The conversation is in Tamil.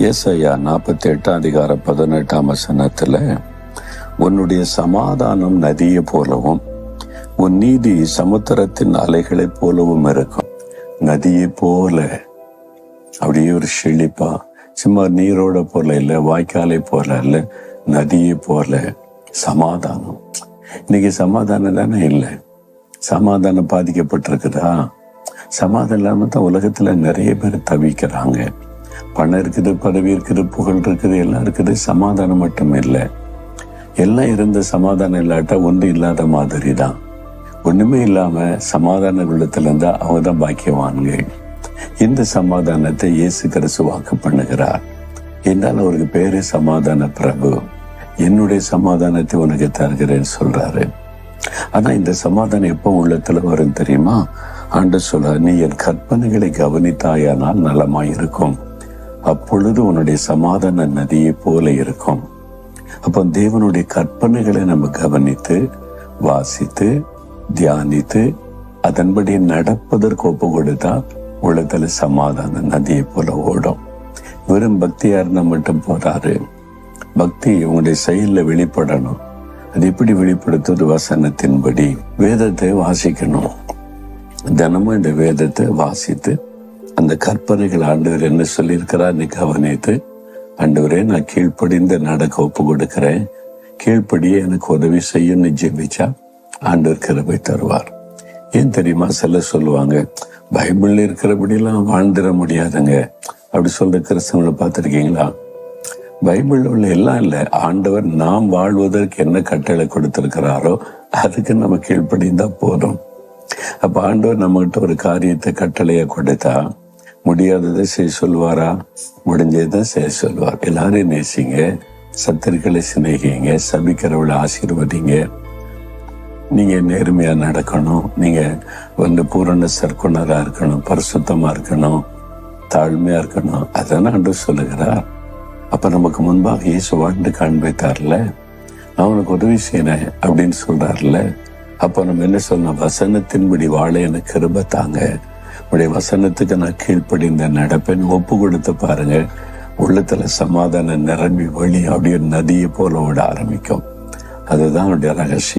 ஏசாயா 48:18 உன்னுடைய சமாதானம் நதியை போலவும் உன் நீதி சமுத்திரத்தின் அலைகளைப் போலவும் இருக்கும். நதியை போல அப்படியே ஒரு செழிப்பா, சும்மா நீரோட போல இல்லை, வாய்க்காலை போல இல்லை, நதியை போல சமாதானம். இன்னைக்கு சமாதானம் தானே இல்லை. சமாதானம் பாதிக்கப்பட்டிருக்குதா? சமாதானம் இல்லாம தான் உலகத்துல நிறைய பேர் தவிக்கிறாங்க. பணம் இருக்குது, பதவி இருக்குது, புகழ் இருக்குது, எல்லாம் இருக்குது, சமாதானம் மட்டும் இல்லை. எல்லாம் இருந்த சமாதானம் இல்லாட்டா ஒன்று இல்லாத மாதிரி தான். ஒண்ணுமே இல்லாம சமாதான உள்ளத்துல இருந்தா அவங்க தான் பாக்கியவான்கள். இந்த சமாதானத்தை இயேசு கிறிஸ்து வாக்கு பண்ணுகிறார். என்றால் அவருக்கு பேரு சமாதான பிரபு. என்னுடைய சமாதானத்தை உனக்கு தருகிறேன்னு சொல்றாரு. ஆனா இந்த சமாதானம் எப்போ உள்ளத்துல வரும் தெரியுமா? ஆண்டவர் சொல்றார், நீ என் கற்பனைகளை கவனித்தாயானால் நலமாயிருக்கும், அப்பொழுது உன்னுடைய சமாதான நதியை போல இருக்கும். அப்போ தேவனுடைய கற்பனைகளை நம்ம கவனித்து வாசித்து தியானித்து அதன்படி நடப்பதற்கு ஒப்பு கொடுத்தா உள்ளத்துல சமாதான நதியை போல ஓடும். வெறும் பக்தியா இருந்தா மட்டும் போறாரு. பக்தி உங்களுடைய செயல்ல வெளிப்படணும். அது எப்படி வெளிப்படுத்துவது? வசனத்தின்படி வேதத்தை வாசிக்கணும். தினமும் இந்த வேதத்தை வாசித்து அந்த கற்பனைகள் ஆண்டவர் என்ன சொல்லியிருக்கிறார் நீ கவனித்து, ஆண்டவரே நான் கீழ்ப்படிந்து நடக்க ஒப்பு கொடுக்கிறேன், கீழ்ப்படியே எனக்கு உதவி செய்யும் ஜெபிச்சா ஆண்டவர் கிருபை தருவார். ஏன் தெரியுமா? சிலர் சொல்லுவாங்க, பைபிள்ல இருக்கிறபடிலாம் வாழ்ந்துட முடியாதுங்க அப்படி சொல்ற கிறிஸ்தவங்களை பார்த்துருக்கீங்களா? பைபிள் உள்ள எல்லாம் இல்லை. ஆண்டவர் நாம் வாழ்வதற்கு என்ன கட்டளை கொடுத்திருக்கிறாரோ அதுக்கு நம்ம கீழ்ப்படிந்தா போதும். அப்ப ஆண்டவர் நம்மகிட்ட ஒரு காரியத்தை கட்டளையை கொடுத்தா முடியாததை செய்ய சொல்லுவாரா? முடிஞ்சதான் செய்ய சொல்லுவார். எல்லாரையும் நேசிங்க, சத்துருக்களை சிநேகிங்க, சபிக்கிறவளை ஆசீர்வதிங்க, நீங்க நேர்மையா நடக்கணும், நீங்க பூரண சர்க்குணரா இருக்கணும், பரிசுத்தமா இருக்கணும், தாழ்மையா இருக்கணும். அதான ஆண்டவர் சொல்லுகிறார். அப்ப நமக்கு முன்பாக இயேசு வாழ்ந்து காண்பித்தார்ல, அவனுக்கு உதவி செய்யறேன் அப்படின்னு சொல்றாருல. அப்ப நம்ம என்ன சொல்லணும்? வசனத்தின்படி வாழ எனக்கு கிருபை தாங்க, உடைய வசனத்துக்கு நான் கீழ்ப்படிந்த நடப்பேன் ஒப்பு கொடுத்து பாருங்க. உள்ளத்துல சமாதான நிரம்பி வழி அப்படியே நதியை போல ஓட ஆரம்பிக்கும். அதுதான் அவருடைய ரகசியம்.